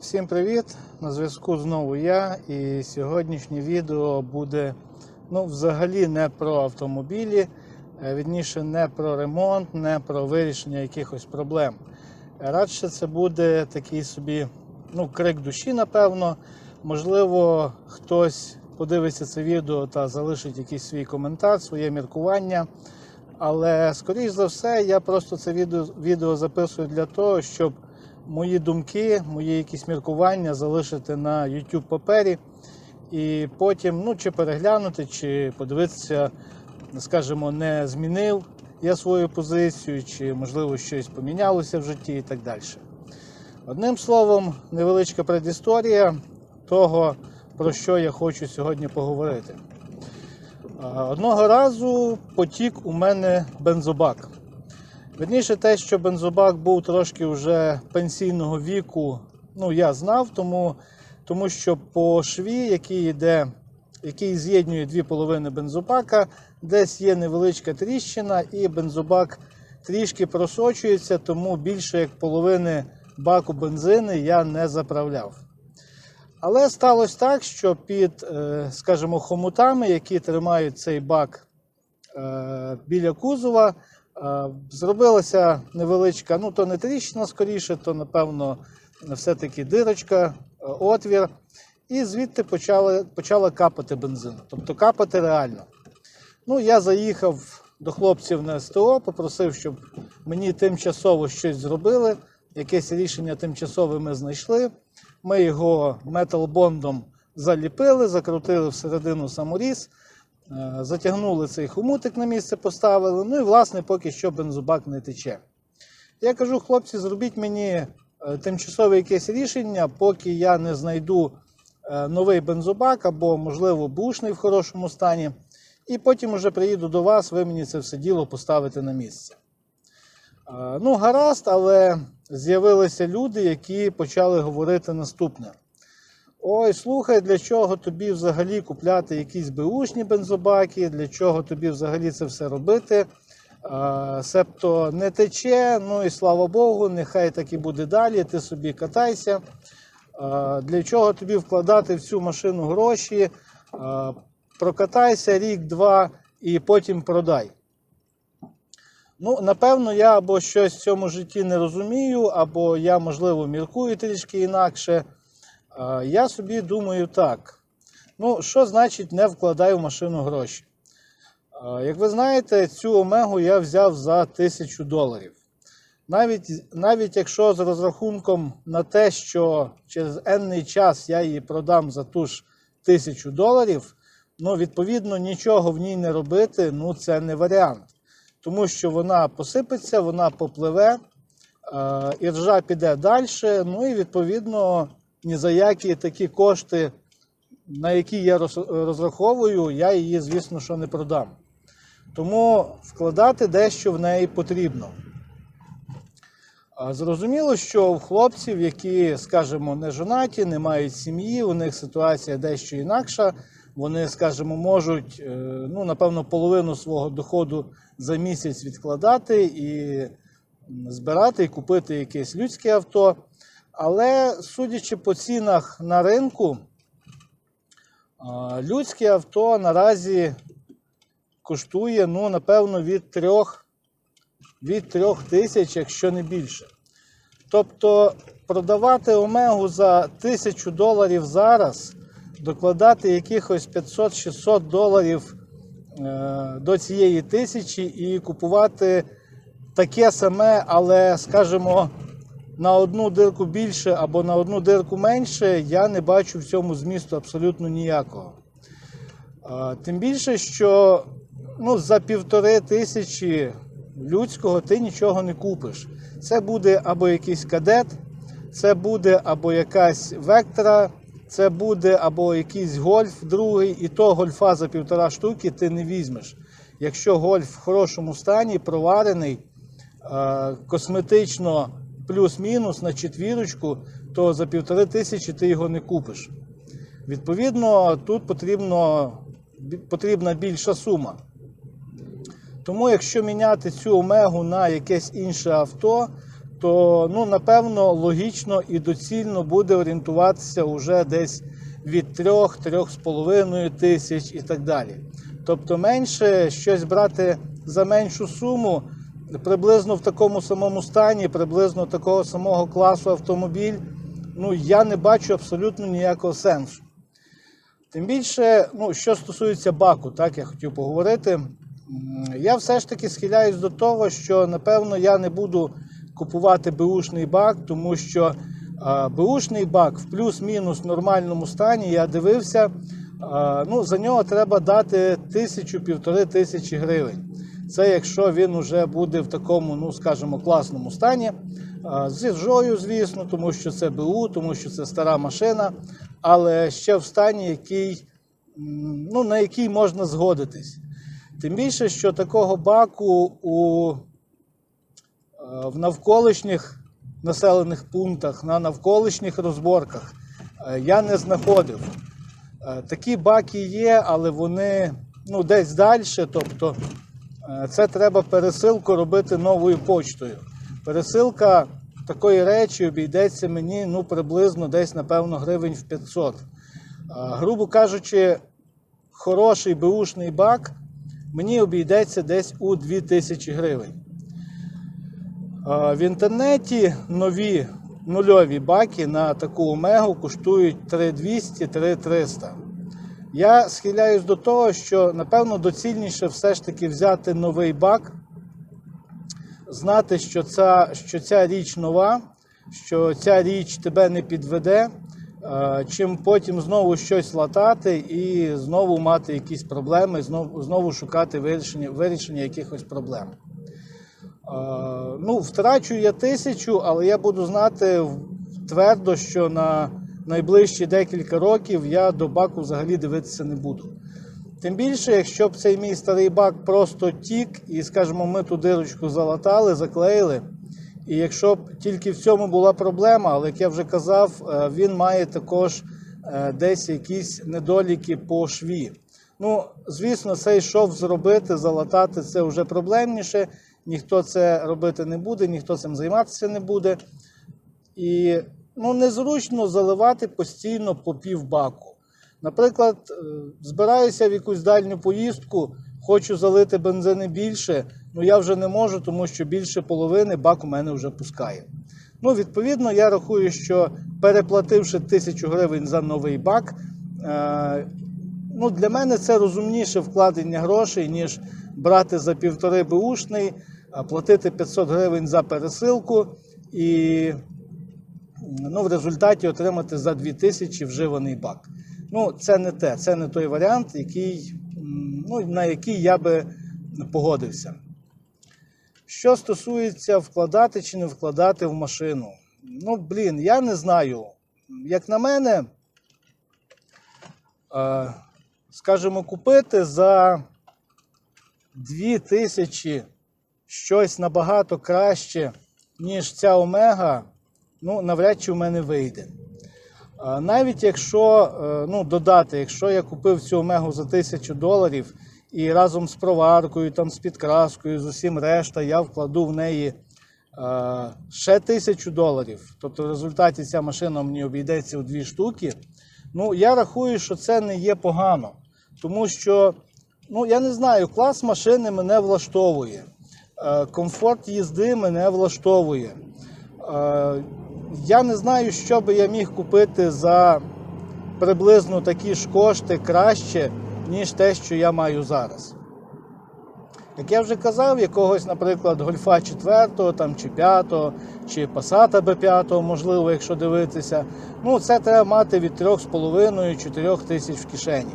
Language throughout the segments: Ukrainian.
Всім привіт! На зв'язку знову я, і сьогоднішнє відео буде взагалі не про автомобілі, вірніше не про ремонт, не про вирішення якихось проблем. Радше це буде такий собі крик душі, напевно. Можливо, хтось подивиться це відео та залишить якийсь свій коментар, своє міркування. Але, скоріш за все, я просто це відео записую для того, щоб мої думки, мої якісь міркування залишити на YouTube папері і потім чи переглянути, чи подивитися, скажімо, не змінив я свою позицію, чи можливо щось помінялося в житті і так далі. Одним словом, невеличка предісторія того, про що я хочу сьогодні поговорити. Одного разу потік у мене бензобак. Вірніше те, що бензобак був трошки вже пенсійного віку, я знав, тому що по шві, який з'єднує дві половини бензобака, десь є невеличка тріщина і бензобак трішки просочується, тому більше як половини баку бензини я не заправляв. Але сталося так, що під, скажімо, хомутами, які тримають цей бак біля кузова, зробилася невеличка, то не тріщина скоріше, то напевно все-таки дирочка, отвір. І звідти почала капати бензин, тобто капати реально. Я заїхав до хлопців на СТО, попросив, щоб мені тимчасово щось зробили. Якесь рішення тимчасове ми знайшли. Ми його металбондом заліпили, закрутили всередину саморіз, затягнули цей хомутик на місце, поставили, і власне поки що бензобак не тече. Я кажу, хлопці, зробіть мені тимчасове якесь рішення, поки я не знайду новий бензобак або, можливо, бушний в хорошому стані, і потім уже приїду до вас, ви мені це все діло поставите на місце. Гаразд, але з'явилися люди, які почали говорити наступне. Ой, слухай, для чого тобі взагалі купляти якісь беушні бензобаки, для чого тобі взагалі це все робити, себто не тече, і слава Богу, нехай так і буде далі, ти собі катайся, для чого тобі вкладати в цю машину гроші, прокатайся рік-два і потім продай. Напевно, я або щось в цьому житті не розумію, або я, можливо, міркую трішки інакше. Я собі думаю так. Що значить не вкладай в машину гроші? Як ви знаєте, цю Омегу я взяв за $1000. Навіть якщо з розрахунком на те, що через енний час я її продам за ту ж $1000, відповідно, нічого в ній не робити, це не варіант. Тому що вона посипеться, вона попливе, іржа піде далі, і відповідно ні за які такі кошти, на які я розраховую, я її, звісно, що не продам. Тому вкладати дещо в неї потрібно. Зрозуміло, що у хлопців, які, скажімо, не жонаті, не мають сім'ї, у них ситуація дещо інакша, вони, скажімо, можуть, напевно, половину свого доходу за місяць відкладати і збирати, і купити якесь людське авто. Але, судячи по цінах на ринку, людське авто наразі коштує, напевно, від 3 тисяч, якщо не більше. Тобто, продавати Омегу за $1000 зараз, докладати якихось $500-600 до цієї 1000 і купувати таке саме, але, скажімо, на одну дирку більше або на одну дирку менше, я не бачу в цьому змісту абсолютно ніякого. Тим більше, що за 1500 людського ти нічого не купиш. Це буде або якийсь кадет, це буде або якась вектора, це буде або якийсь гольф другий, і то гольфа за 1,5 штуки ти не візьмеш. Якщо гольф в хорошому стані, проварений, косметично плюс-мінус на 4, то за 1500 ти його не купиш. Відповідно, тут потрібна більша сума. Тому якщо міняти цю Омегу на якесь інше авто, то, ну, напевно, логічно і доцільно буде орієнтуватися вже десь від 3-3,5 тисяч і так далі. Тобто менше щось брати за меншу суму, приблизно в такому самому стані, приблизно такого самого класу автомобіль, ну, я не бачу абсолютно ніякого сенсу. Тим більше, ну, що стосується баку, так, я хотів поговорити, я все ж таки схиляюсь до того, що, напевно, я не буду купувати беушний бак, тому що беушний бак в плюс-мінус нормальному стані, я дивився, ну, за нього треба дати 1000-1500 тисячі гривень. Це якщо він вже буде в такому, ну, скажімо, класному стані, з іржою, звісно, тому що це БУ, тому що це стара машина, але ще в стані, який, ну, на який можна згодитись. Тим більше, що такого баку в навколишніх населених пунктах, на навколишніх розборках я не знаходив. Такі баки є, але вони, ну, десь далі, тобто це треба пересилку робити новою почтою. Пересилка такої речі обійдеться мені, ну, приблизно десь, напевно, гривень в 500. Грубо кажучи, хороший беушний бак мені обійдеться десь у 2000 гривень. В інтернеті нові нульові баки на таку омегу коштують 3200-3300. Я схиляюсь до того, що, напевно, доцільніше все ж таки взяти новий бак, знати, що ця річ нова, що ця річ тебе не підведе, чим потім знову щось латати і знову мати якісь проблеми, знову шукати вирішення якихось проблем. Ну, втрачу я 1000, але я буду знати твердо, що на найближчі декілька років я до баку взагалі дивитися не буду. Тим більше, якщо б цей мій старий бак просто тік і, скажімо, ми ту дирочку залатали, заклеїли, і якщо б тільки в цьому була проблема, але, як я вже казав, він має також десь якісь недоліки по шві. Ну, звісно, цей шов зробити, залатати – це вже проблемніше, ніхто це робити не буде, ніхто цим займатися не буде. І, ну, незручно заливати постійно по півбаку. Наприклад, збираюся в якусь дальню поїздку, хочу залити бензини більше, ну я вже не можу, тому що більше половини бак у мене вже пускає. Ну, відповідно, я рахую, що переплативши 1000 гривень за новий бак, ну, для мене це розумніше вкладення грошей, ніж брати за 1,5 беушний, платити 500 гривень за пересилку і, ну, в результаті отримати за 2000 вживаний бак. Ну, це не те, це не той варіант, ну, на який я би погодився. Що стосується вкладати чи не вкладати в машину. Ну, блін, я не знаю. Як на мене, скажімо, купити за 2000 щось набагато краще, ніж ця Омега, ну, навряд чи в мене вийде. Навіть якщо, ну, додати, якщо я купив цю Омегу за $1000 і разом з проваркою, там, з підкраскою, з усім решта, я вкладу в неї ще $1000, тобто в результаті ця машина мені обійдеться у 2 штуки, ну, я рахую, що це не є погано. Тому що, ну, я не знаю, клас машини мене влаштовує, комфорт їзди мене влаштовує. Я не знаю, що би я міг купити за приблизно такі ж кошти краще, ніж те, що я маю зараз. Як я вже казав, якогось, наприклад, Гольфа 4 там, чи 5, чи Passat B5, можливо, якщо дивитися, ну, це треба мати від 3,5-4 тисяч в кишені.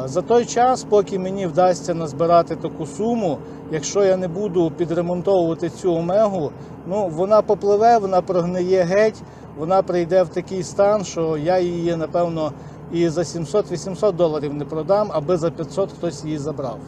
За той час, поки мені вдасться назбирати таку суму, якщо я не буду підремонтовувати цю Омегу, ну, вона попливе, вона прогниє геть, вона прийде в такий стан, що я її, напевно, і за $700-800 не продам, аби за 500 хтось її забрав.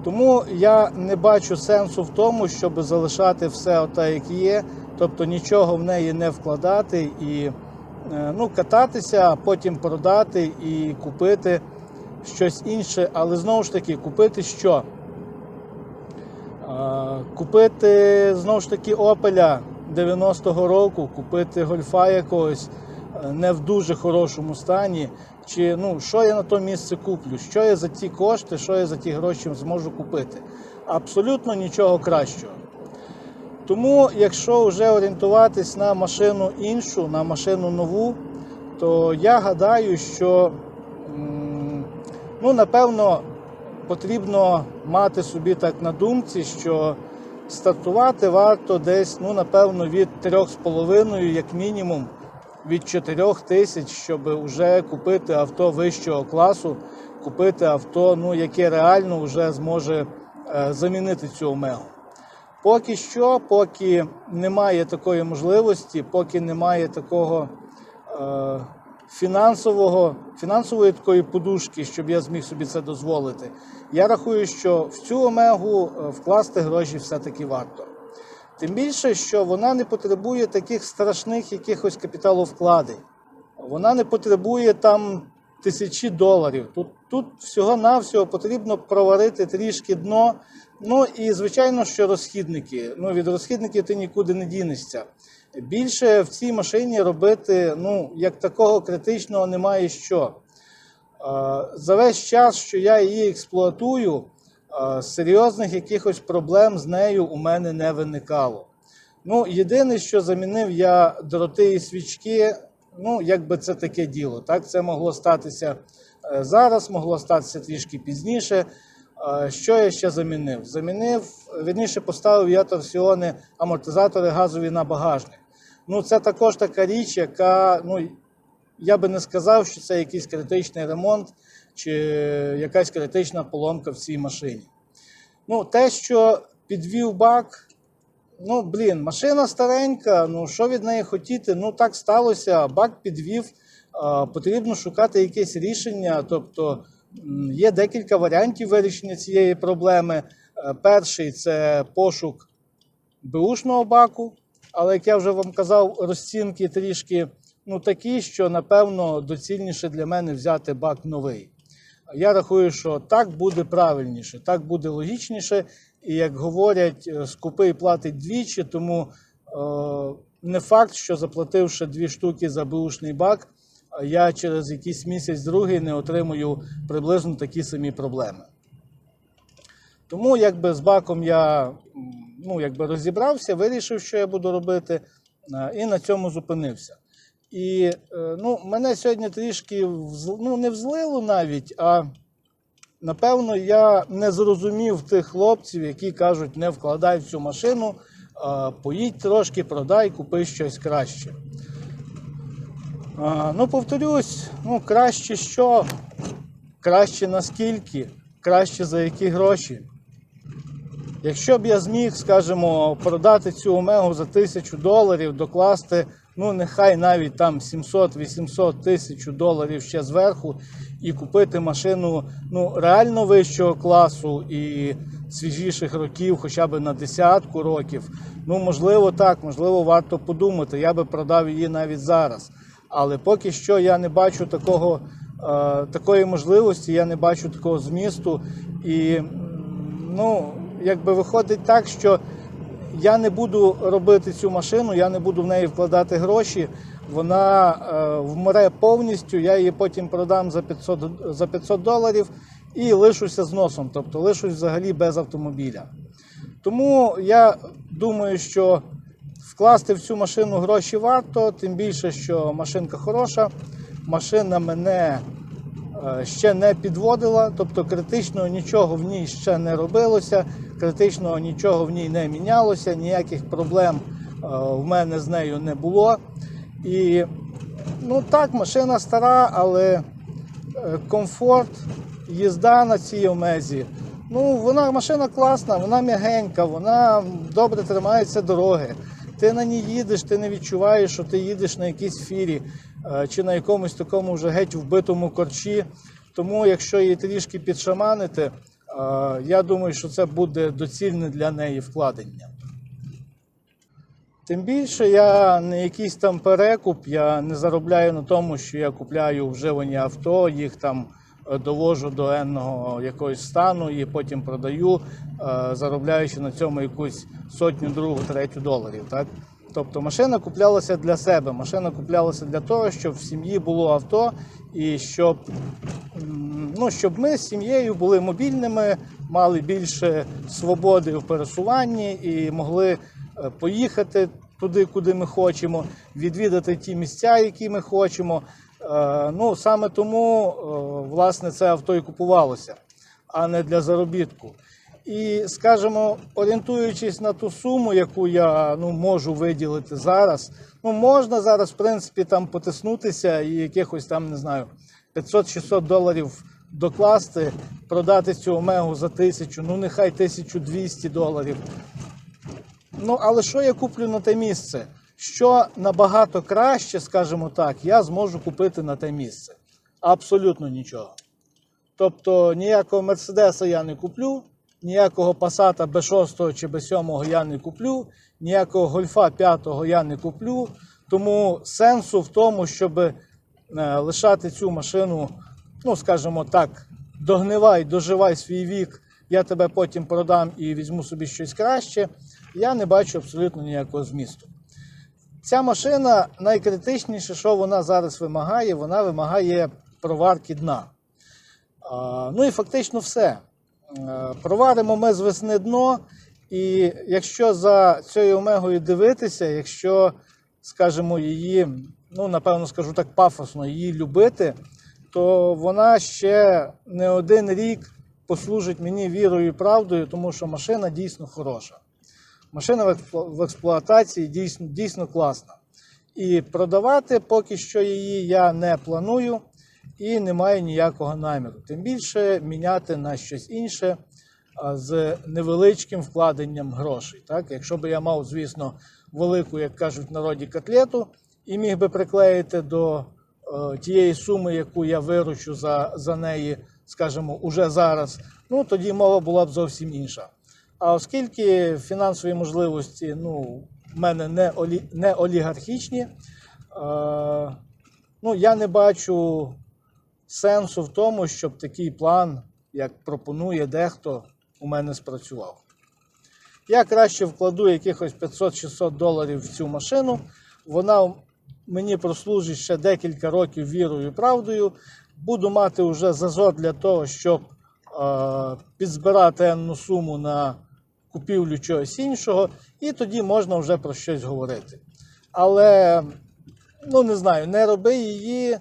Тому я не бачу сенсу в тому, щоб залишати все отак, як є, тобто нічого в неї не вкладати і, ну, кататися, а потім продати і купити щось інше, але знову ж таки, купити що? Купити, знову ж таки, Opel 90-го року, купити Гольфа якогось не в дуже хорошому стані, чи, що я на то місце куплю, що я за ті кошти, що я за ті гроші зможу купити. Абсолютно нічого кращого. Тому, якщо вже орієнтуватись на машину іншу, на машину нову, то я гадаю, що, напевно, потрібно мати собі так на думці, що стартувати варто десь, напевно, від 3,5, як мінімум, від 4 тисяч, щоб вже купити авто вищого класу, купити авто, яке реально вже зможе замінити цю Омегу. Поки що, поки немає такої можливості, поки немає такого фінансової такої подушки, щоб я зміг собі це дозволити, я рахую, що в цю Омегу вкласти гроші все-таки варто. Тим більше, що вона не потребує таких страшних якихось капіталовкладень. Вона не потребує там $1000. Тут всього-навсього потрібно проварити трішки дно. І, звичайно, що розхідники. Від розхідників ти нікуди не дінешся. Більше в цій машині робити, як такого критичного немає що. За весь час, що я її експлуатую, серйозних якихось проблем з нею у мене не виникало. Єдине, що замінив я дроти і свічки, якби це таке діло. Так, це могло статися зараз, могло статися трішки пізніше. Що я ще замінив? Вірніше поставив я торсіони, амортизатори газові на багажник. Це також така річ, яка, я би не сказав, що це якийсь критичний ремонт чи якась критична поломка в цій машині. Те, що підвів бак, машина старенька, що від неї хотіти? Так сталося, бак підвів, потрібно шукати якесь рішення, тобто є декілька варіантів вирішення цієї проблеми. Перший – це пошук беушного баку, але, як я вже вам казав, розцінки трішки такі, що, напевно, доцільніше для мене взяти бак новий. Я рахую, що так буде правильніше, так буде логічніше, і, як говорять, скупий платить двічі, тому не факт, що заплативши 2 штуки за беушний бак, я через якийсь місяць-другий не отримую приблизно такі самі проблеми. Тому з баком я розібрався, вирішив, що я буду робити, і на цьому зупинився. І мене сьогодні трішки не взлило навіть, а напевно я не зрозумів тих хлопців, які кажуть, не вкладай в цю машину, поїдь трошки, продай, купи щось краще. Повторюсь, краще що? Краще наскільки? Краще за які гроші? Якщо б я зміг, скажімо, продати цю Омегу за $1000, докласти, нехай навіть там 700-800 $1000 ще зверху і купити машину, реально вищого класу і свіжіших років, хоча б на 10 років, можливо так, можливо варто подумати, я би продав її навіть зараз. Але поки що я не бачу такої можливості, я не бачу такого змісту. І, виходить так, що я не буду робити цю машину, я не буду в неї вкладати гроші. Вона вмре повністю, я її потім продам за $500 і лишуся з носом, тобто лишусь взагалі без автомобіля. Тому я думаю, що вкласти в цю машину гроші варто, тим більше, що машинка хороша, машина мене ще не підводила, тобто критичного нічого в ній ще не робилося, критичного нічого в ній не мінялося, ніяких проблем в мене з нею не було. І, так, машина стара, але комфорт, їзда на цій Омезі, машина класна, вона м'ягенька, вона добре тримається дороги. Ти на ній їдеш, ти не відчуваєш, що ти їдеш на якійсь фірі чи на якомусь такому вже геть вбитому корчі. Тому, якщо її трішки підшаманити, я думаю, що це буде доцільне для неї вкладення. Тим більше я не якийсь там перекуп, я не заробляю на тому, що я купляю вживані авто, їх там довожу до енного якогось стану і потім продаю, заробляючи на цьому якусь сотню, другу, третю доларів. Так? Тобто машина куплялася для себе, машина куплялася для того, щоб в сім'ї було авто і щоб ми з сім'єю були мобільними, мали більше свободи в пересуванні і могли поїхати туди, куди ми хочемо, відвідати ті місця, які ми хочемо. Саме тому, власне, це авто і купувалося, а не для заробітку. І, скажімо, орієнтуючись на ту суму, яку я можу виділити зараз, можна зараз, в принципі, там потиснутися і якихось там, не знаю, 500-600 доларів докласти, продати цю Омегу за 1000, нехай 1200 доларів. Але що я куплю на те місце? Що набагато краще, скажімо так, я зможу купити на те місце? Абсолютно нічого. Тобто ніякого Мерседеса я не куплю, ніякого Пасата B6 чи B7 я не куплю, ніякого Гольфа 5 я не куплю. Тому сенсу в тому, щоб лишати цю машину, скажімо так, догнивай, доживай свій вік, я тебе потім продам і візьму собі щось краще, я не бачу абсолютно ніякого змісту. Ця машина, найкритичніше, що вона зараз вимагає, вона вимагає проварки дна. І фактично все. Проваримо ми з весни дно, і якщо за цією Омегою дивитися, якщо, скажімо, її, напевно скажу так пафосно, її любити, то вона ще не один рік послужить мені вірою і правдою, тому що машина дійсно хороша. Машина в експлуатації дійсно класна. І продавати поки що її я не планую і не маю ніякого наміру. Тим більше міняти на щось інше з невеличким вкладенням грошей. Так? Якщо б я мав, звісно, велику, як кажуть в народі, котлету і міг би приклеїти до тієї суми, яку я виручу за неї, скажімо, уже зараз, тоді мова була б зовсім інша. А оскільки фінансові можливості в мене не олігархічні, я не бачу сенсу в тому, щоб такий план, як пропонує дехто, у мене спрацював. Я краще вкладу якихось 500-600 доларів в цю машину, вона мені прослужить ще декілька років вірою і правдою, буду мати вже зазор для того, щоб підзбирати енну суму на купівлю чогось іншого, і тоді можна вже про щось говорити. Але, не знаю, не роби її,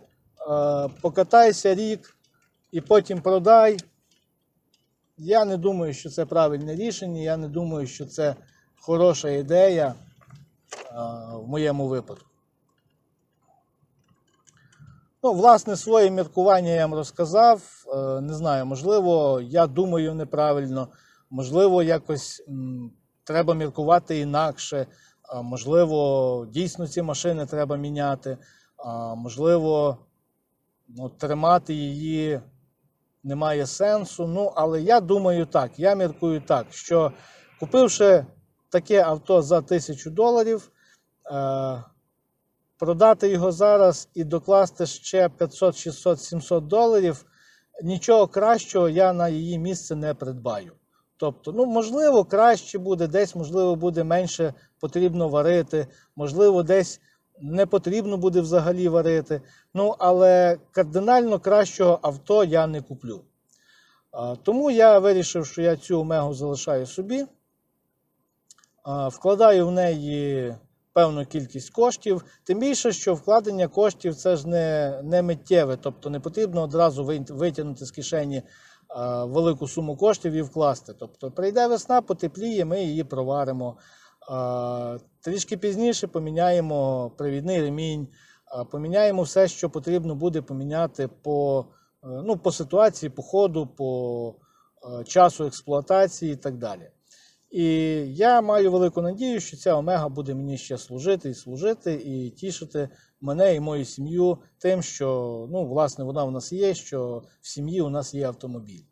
покатайся рік і потім продай. Я не думаю, що це правильне рішення, я не думаю, що це хороша ідея в моєму випадку. Власне, своє міркування я вам розказав. Не знаю, можливо, я думаю неправильно, можливо, якось треба міркувати інакше, можливо, дійсно ці машини треба міняти, можливо, тримати її немає сенсу. Але я думаю так, я міркую так, що купивши таке авто за 1000 доларів, продати його зараз і докласти ще 500, 600, 700 доларів, нічого кращого я на її місце не придбаю. Тобто, можливо, краще буде, десь, можливо, буде менше потрібно варити, можливо, десь не потрібно буде взагалі варити, але кардинально кращого авто я не куплю. Тому я вирішив, що я цю Омегу залишаю собі, вкладаю в неї певну кількість коштів, тим більше, що вкладення коштів це ж не миттєве, тобто не потрібно одразу витягнути з кишені велику суму коштів і вкласти. Тобто прийде весна, потепліє, ми її проваримо. Трішки пізніше поміняємо привідний ремінь, поміняємо все, що потрібно буде поміняти по ситуації, по ходу, по часу експлуатації і так далі. І я маю велику надію, що ця Омега буде мені ще служити і тішити мене і мою сім'ю тим, що, власне, вона в нас є, що в сім'ї у нас є автомобіль.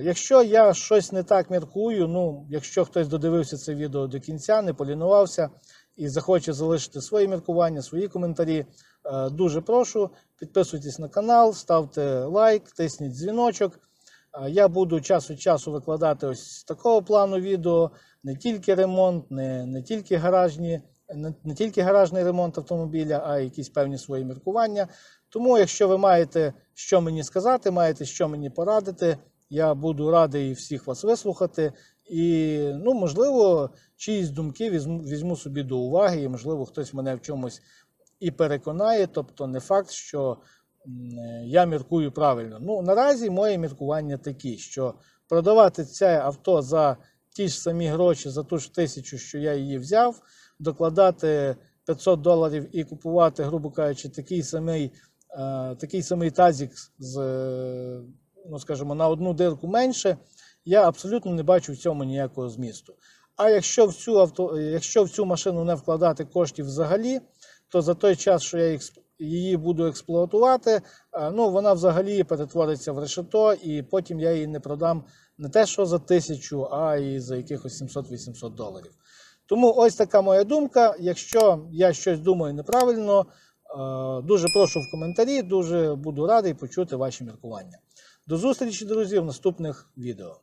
Якщо я щось не так міркую, якщо хтось додивився це відео до кінця, не полінувався, і захоче залишити свої міркування, свої коментарі, дуже прошу, підписуйтесь на канал, ставте лайк, тисніть дзвіночок. Я буду час від часу викладати ось такого плану відео, не тільки ремонт, не тільки гаражний ремонт автомобіля, а й якісь певні свої міркування. Тому, якщо ви маєте що мені сказати, маєте що мені порадити, я буду радий всіх вас вислухати. І, можливо, чиїсь думки візьму собі до уваги, і, можливо, хтось мене в чомусь і переконає. Тобто не факт, що я міркую правильно. Наразі мої міркування такі, що продавати це авто за ті ж самі гроші, за ту ж 1000, що я її взяв, докладати $500 і купувати, грубо кажучи, такий самий тазик з, скажімо, на одну дирку менше, я абсолютно не бачу в цьому ніякого змісту. А якщо в цю машину не вкладати коштів взагалі, то за той час, що я її буду експлуатувати, вона взагалі перетвориться в решето, і потім я її не продам не те, що за 1000, а і за якихось $700-800. Тому ось така моя думка. Якщо я щось думаю неправильно, дуже прошу в коментарі, дуже буду радий почути ваші міркування. До зустрічі, друзі, в наступних відео.